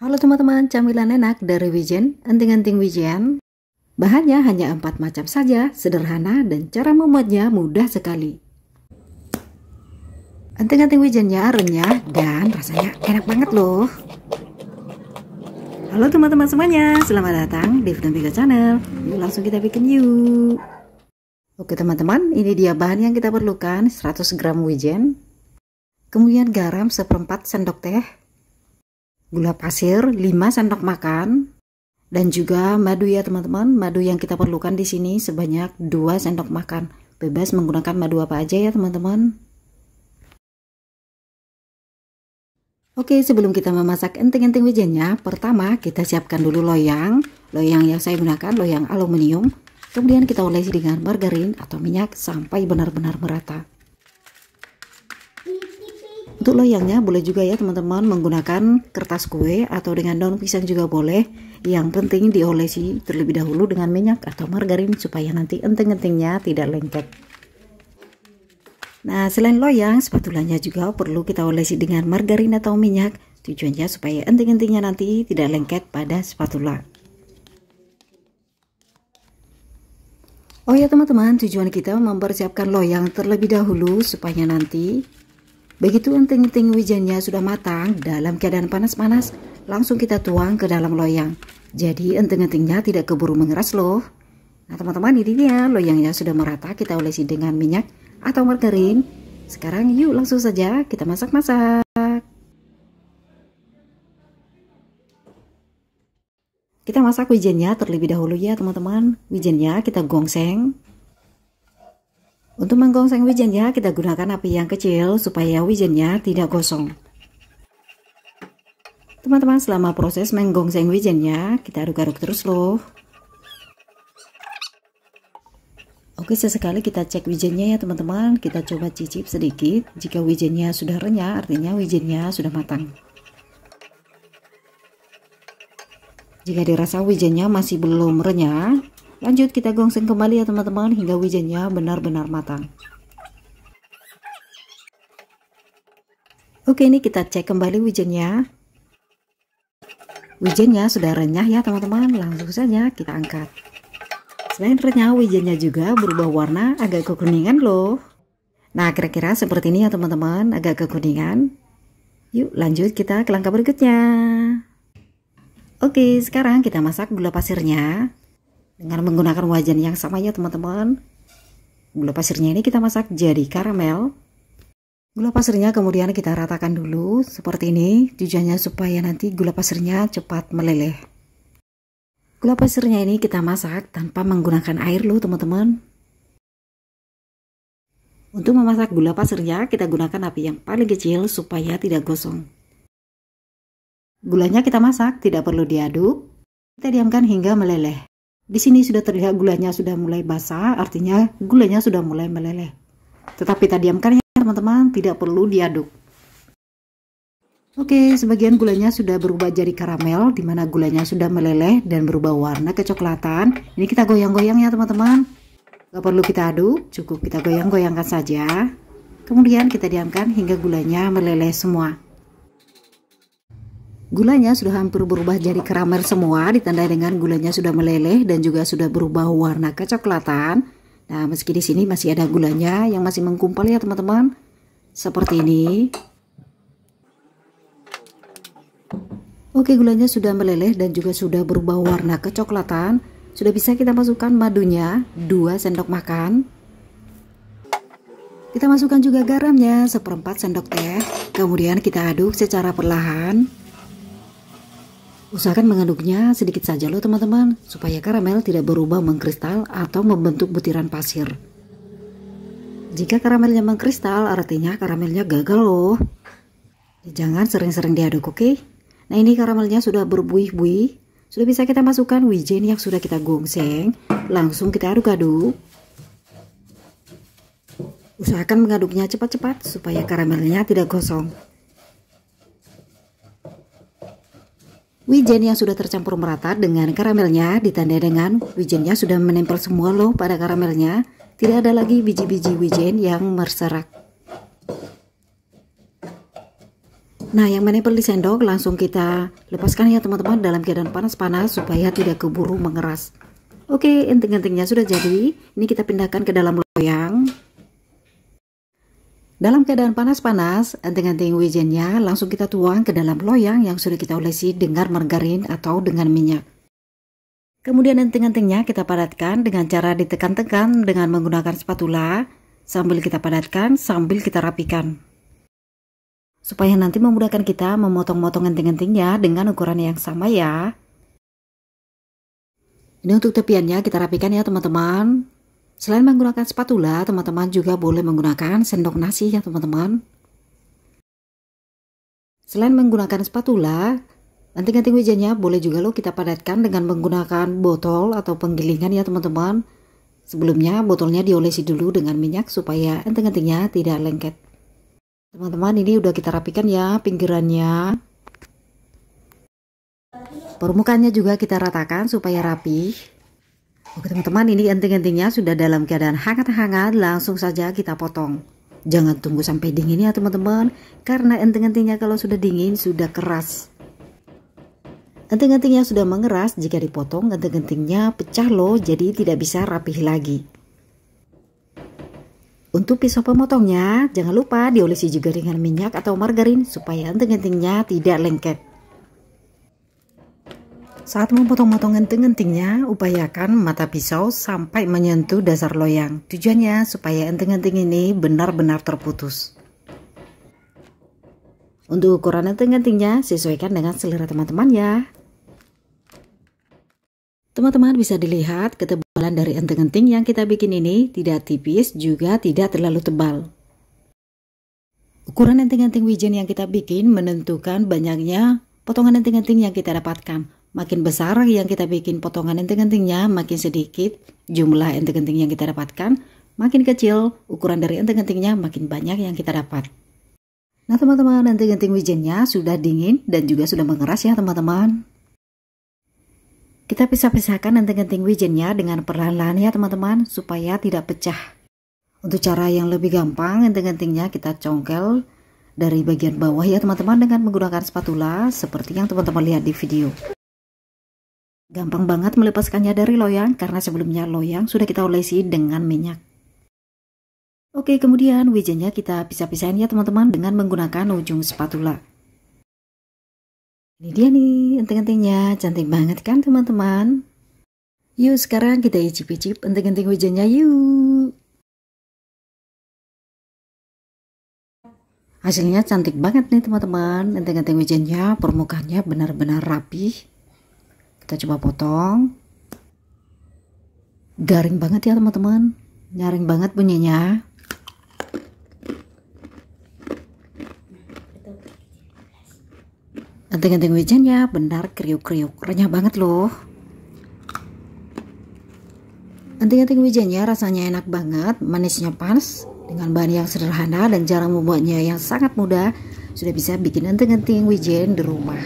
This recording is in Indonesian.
Halo teman-teman, camilan enak dari Wijen, enting-enting Wijen. Bahannya hanya 4 macam saja, sederhana dan cara membuatnya mudah sekali. Enting-enting Wijennya renyah dan rasanya enak banget loh. Halo teman-teman semuanya, selamat datang di Vino Channel. Yuk langsung kita bikin yuk. Oke teman-teman, ini dia bahan yang kita perlukan: 100 gram wijen, kemudian garam 1/4 sendok teh, gula pasir 5 sendok makan, dan juga madu ya teman-teman. Madu yang kita perlukan di sini sebanyak 2 sendok makan. Bebas menggunakan madu apa aja ya teman-teman. Oke, sebelum kita memasak enting-enting wijennya, pertama kita siapkan dulu loyang. Loyang yang saya gunakan loyang aluminium. Kemudian kita olesi dengan margarin atau minyak sampai benar-benar merata. Untuk loyangnya boleh juga ya teman-teman menggunakan kertas kue atau dengan daun pisang juga boleh. Yang penting diolesi terlebih dahulu dengan minyak atau margarin supaya nanti enting-entingnya tidak lengket. Nah, selain loyang, spatulanya juga perlu kita olesi dengan margarin atau minyak. Tujuannya supaya enting-entingnya nanti tidak lengket pada spatula. Oh ya teman-teman, tujuan kita mempersiapkan loyang terlebih dahulu supaya nanti begitu enting-enting wijennya sudah matang dalam keadaan panas-panas, langsung kita tuang ke dalam loyang. Jadi enting-entingnya tidak keburu mengeras loh. Nah teman-teman, ini dia loyangnya sudah merata, kita olesi dengan minyak atau margarin. Sekarang yuk langsung saja kita masak-masak. Kita masak wijennya terlebih dahulu ya teman-teman. Wijennya kita gongseng. Untuk menggongseng wijennya kita gunakan api yang kecil supaya wijennya tidak gosong. Teman-teman, selama proses menggongseng wijennya kita aduk-aduk terus loh. Oke, sesekali kita cek wijennya ya teman-teman. Kita coba cicip sedikit. Jika wijennya sudah renyah, artinya wijennya sudah matang. Jika dirasa wijennya masih belum renyah, lanjut kita gongseng kembali ya teman-teman hingga wijennya benar-benar matang. Oke, ini kita cek kembali wijennya. Wijennya sudah renyah ya teman-teman, langsung saja kita angkat. Selain renyah, wijennya juga berubah warna agak kekuningan loh. Nah, kira-kira seperti ini ya teman-teman, agak kekuningan. Yuk lanjut kita ke langkah berikutnya. Oke, sekarang kita masak gula pasirnya dengan menggunakan wajan yang sama ya teman-teman. Gula pasirnya ini kita masak jadi karamel. Gula pasirnya kemudian kita ratakan dulu seperti ini. Tujuannya supaya nanti gula pasirnya cepat meleleh. Gula pasirnya ini kita masak tanpa menggunakan air loh teman-teman. Untuk memasak gula pasirnya kita gunakan api yang paling kecil supaya tidak gosong. Gulanya kita masak, tidak perlu diaduk. Kita diamkan hingga meleleh. Di sini sudah terlihat gulanya sudah mulai basah, artinya gulanya sudah mulai meleleh. Tetapi kita diamkan ya teman-teman, tidak perlu diaduk. Oke, sebagian gulanya sudah berubah jadi karamel, di mana gulanya sudah meleleh dan berubah warna kecoklatan. Ini kita goyang-goyang ya teman-teman. Gak perlu kita aduk, cukup kita goyang-goyangkan saja. Kemudian kita diamkan hingga gulanya meleleh semua. Gulanya sudah hampir berubah jadi karamel semua, ditandai dengan gulanya sudah meleleh dan juga sudah berubah warna kecoklatan. Nah, meski di sini masih ada gulanya yang masih menggumpal ya teman-teman. Seperti ini. Oke, gulanya sudah meleleh dan juga sudah berubah warna kecoklatan. Sudah bisa kita masukkan madunya 2 sendok makan. Kita masukkan juga garamnya 1/4 sendok teh. Kemudian kita aduk secara perlahan. Usahakan mengaduknya sedikit saja loh teman-teman, supaya karamel tidak berubah mengkristal atau membentuk butiran pasir. Jika karamelnya mengkristal, artinya karamelnya gagal loh. Jangan sering-sering diaduk, oke? Nah, ini karamelnya sudah berbuih-buih. Sudah bisa kita masukkan wijen yang sudah kita gongseng. Langsung kita aduk-aduk. Usahakan mengaduknya cepat-cepat supaya karamelnya tidak gosong. Wijen yang sudah tercampur merata dengan karamelnya ditandai dengan wijennya sudah menempel semua loh pada karamelnya. Tidak ada lagi biji-biji wijen yang berserak. Nah, yang menempel di sendok langsung kita lepaskan ya teman-teman dalam keadaan panas-panas supaya tidak keburu mengeras. Oke, enting-entingnya sudah jadi. Ini kita pindahkan ke dalam loyang. Dalam keadaan panas-panas, enting-enting wijennya langsung kita tuang ke dalam loyang yang sudah kita olesi dengan margarin atau dengan minyak. Kemudian enting-entingnya kita padatkan dengan cara ditekan-tekan dengan menggunakan spatula, sambil kita padatkan, sambil kita rapikan. Supaya nanti memudahkan kita memotong-motong enting-entingnya dengan ukuran yang sama ya. Ini untuk tepiannya kita rapikan ya teman-teman. Selain menggunakan spatula, teman-teman juga boleh menggunakan sendok nasi ya teman-teman. Selain menggunakan spatula, enting-enting wijennya boleh juga loh kita padatkan dengan menggunakan botol atau penggilingan ya teman-teman. Sebelumnya botolnya diolesi dulu dengan minyak supaya enting-entingnya tidak lengket. Teman-teman, ini udah kita rapikan ya pinggirannya. Permukaannya juga kita ratakan supaya rapi. Oke teman-teman, ini enting-entingnya sudah dalam keadaan hangat-hangat, langsung saja kita potong. Jangan tunggu sampai dingin ya teman-teman, karena enting-entingnya kalau sudah dingin sudah keras. Enting-entingnya sudah mengeras, jika dipotong enting-entingnya pecah loh, jadi tidak bisa rapih lagi. Untuk pisau pemotongnya, jangan lupa diolesi juga dengan minyak atau margarin supaya enting-entingnya tidak lengket. Saat memotong-motong enting-entingnya, upayakan mata pisau sampai menyentuh dasar loyang. Tujuannya supaya enting-enting ini benar-benar terputus. Untuk ukuran enting-entingnya, sesuaikan dengan selera teman-teman ya. Teman-teman bisa dilihat ketebalan dari enting-enting yang kita bikin ini tidak tipis juga tidak terlalu tebal. Ukuran enting-enting wijen yang kita bikin menentukan banyaknya potongan enting-enting yang kita dapatkan. Makin besar yang kita bikin potongan enting-entingnya, makin sedikit jumlah enting-enting yang kita dapatkan. Makin kecil ukuran dari enting-entingnya, makin banyak yang kita dapat. Nah teman-teman, enting-enting wijennya sudah dingin dan juga sudah mengeras ya teman-teman. Kita pisah-pisahkan enting-enting wijennya dengan perlahan-lahan ya teman-teman, supaya tidak pecah. Untuk cara yang lebih gampang, enting-entingnya kita congkel dari bagian bawah ya teman-teman dengan menggunakan spatula seperti yang teman-teman lihat di video. Gampang banget melepaskannya dari loyang karena sebelumnya loyang sudah kita olesi dengan minyak. Oke, kemudian wijennya kita pisah-pisahin ya teman-teman dengan menggunakan ujung spatula. Ini dia nih enting-entingnya, cantik banget kan teman-teman? Yuk sekarang kita icip-icip enting-enting wijennya yuk. Hasilnya cantik banget nih teman-teman, enting-enting wijennya permukaannya benar-benar rapi. Kita coba potong. Garing banget ya teman-teman, nyaring banget bunyinya. Enting-enting wijennya benar kriuk-kriuk, renyah banget loh. Enting-enting wijennya rasanya enak banget, manisnya pas, dengan bahan yang sederhana dan cara membuatnya yang sangat mudah, sudah bisa bikin enting-enting wijen di rumah.